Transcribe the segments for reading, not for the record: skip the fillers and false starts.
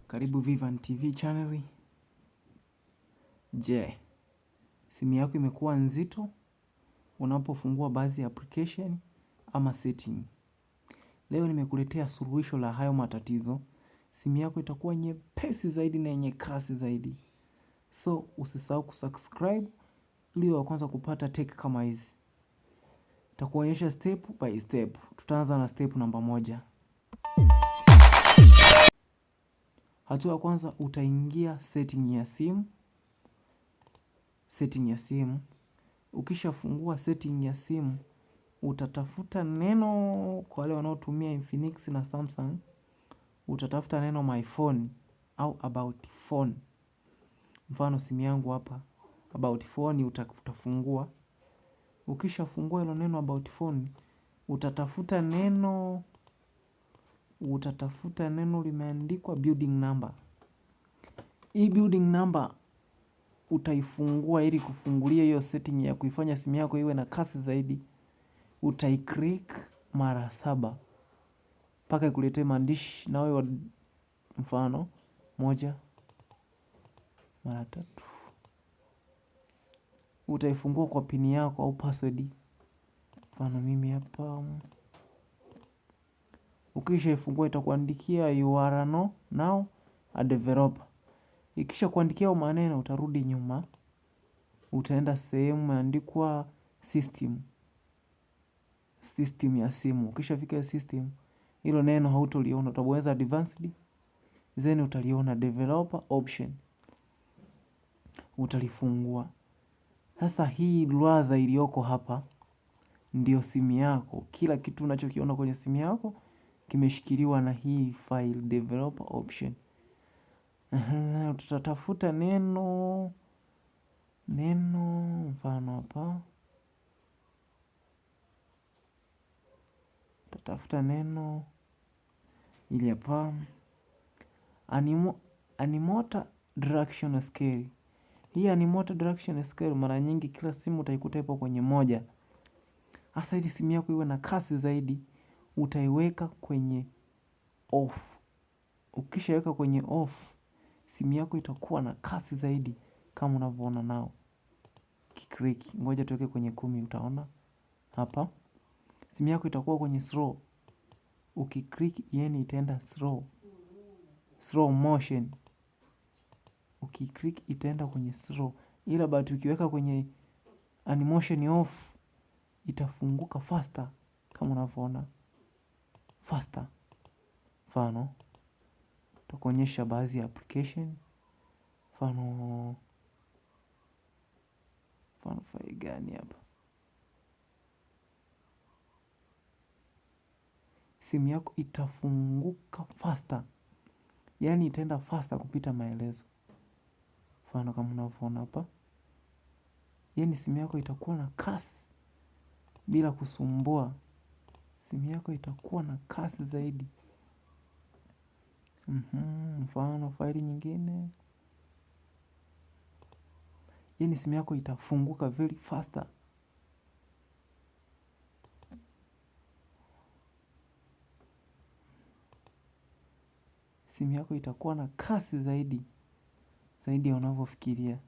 Karibu Vivan TV channel. Je, simu yako imekuwa nzito unapofungua baadhi ya application ama setting? Leo nimekuletea suluhisho la hayo matatizo. Simu yako itakuwa nyepesi zaidi na yenye kasi zaidi. So usisahau kusubscribe ili wa kwanza kupata tech kama hizi. Nitakuonyesha step by step. Tutaanza na step namba 1. Hatua ya kwanza, utaingia setting ya simu. Setting ya simu. Ukishafungua setting ya simu, utatafuta neno, kwa wale wanaotumia Infinix na Samsung, utatafuta neno my phone au about phone. Mfano simu yangu hapa, about phone utafungua. Ukishafungua hilo neno about phone, utatafuta neno limeandikwa building number. Hii building number utaifungua ili kufungulia hiyo setting ya kuifanya simu yako iwe na kasi zaidi. Utaiclick mara 7 mpaka ikuletee maandishi na wewe mfano 1 mara 3. Utaifungua kwa pini yako au password. Mfano mimi hapa. Ukishaifungua itakuandikia you are now a developer. Ikisha kuandikia maneno, utarudi nyuma. Utaenda sehemu imeandikwa system ya simu. Ukishafika system, hilo neno hautoliona, utabonyeza advanced, then utaliona developer option. Utalifungua. Sasa hii luaza iliyoko hapa ndio simu yako. Kila kitu unachokiona kwenye simu yako kimeshikiliwa na hii file developer option. Tutatafuta neno mfano hapa. Tutatafuta neno ili hapa Animoto direction scale. Hii Animoto direction scale mara nyingi kila simu utaikuta ipo kwenye 1. Hasa ili simu yako iwe na kasi zaidi, utaiweka kwenye off. Ukishaweka kwenye off, simu yako itakuwa na kasi zaidi kama unavyoona nao. Kiklik, ngoja tuweke kwenye 10, utaona hapa. Simu yako itakuwa kwenye slow. Ukiklik yani itaenda slow motion. Ukiklik itaenda kwenye slow. Ila but ukiweka kwenye animation off, itafunguka faster kama unavyoona. Faster. Mfano tutakuonyesha baadhi ya application. Mfano file gani hapa? Simu yako itafunguka faster. Yaani itaenda faster kupita maelezo. Mfano kama unavyoona hapa. Yaani simu yako itakuwa na kasi bila kusumbua. Simu yako itakuwa na kasi zaidi. Mfano faili nyingine. Yaani simu yako itafunguka very faster. Simu yako itakuwa na kasi zaidi ya unavyofikiria.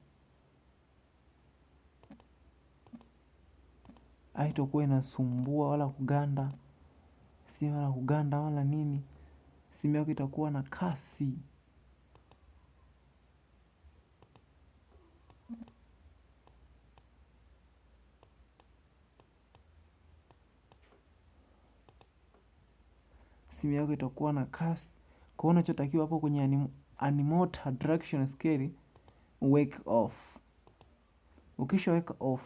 Haitakuwa inasumbua wala kuganda. Si wala kuganda wala nini. Simu yako itakuwa na kasi. Simu yako itakuwa na kasi. Kwa hiyo unachotakiwa hapo kwenye Animoto direction scale, wake off. Ukishaweka off,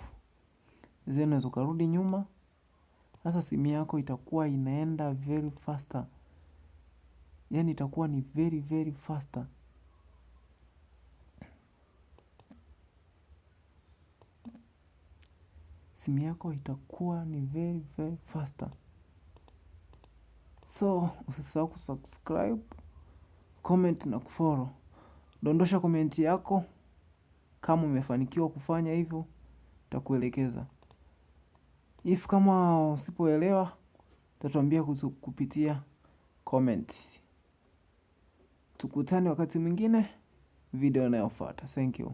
then unaweza ukarudi nyuma. Sasa simu yako itakuwa inaenda very faster. Yaani itakuwa ni very very faster. Simu yako itakuwa ni very very faster. So usisahau kusubscribe, comment na kufollow. Dondosha komenti yako kama umefanikiwa kufanya hivyo, nitakuelekeza. If kama usipoelewa, utatuambia kupitia comment. Tukutane wakati mwingine video inayofuata. Thank you.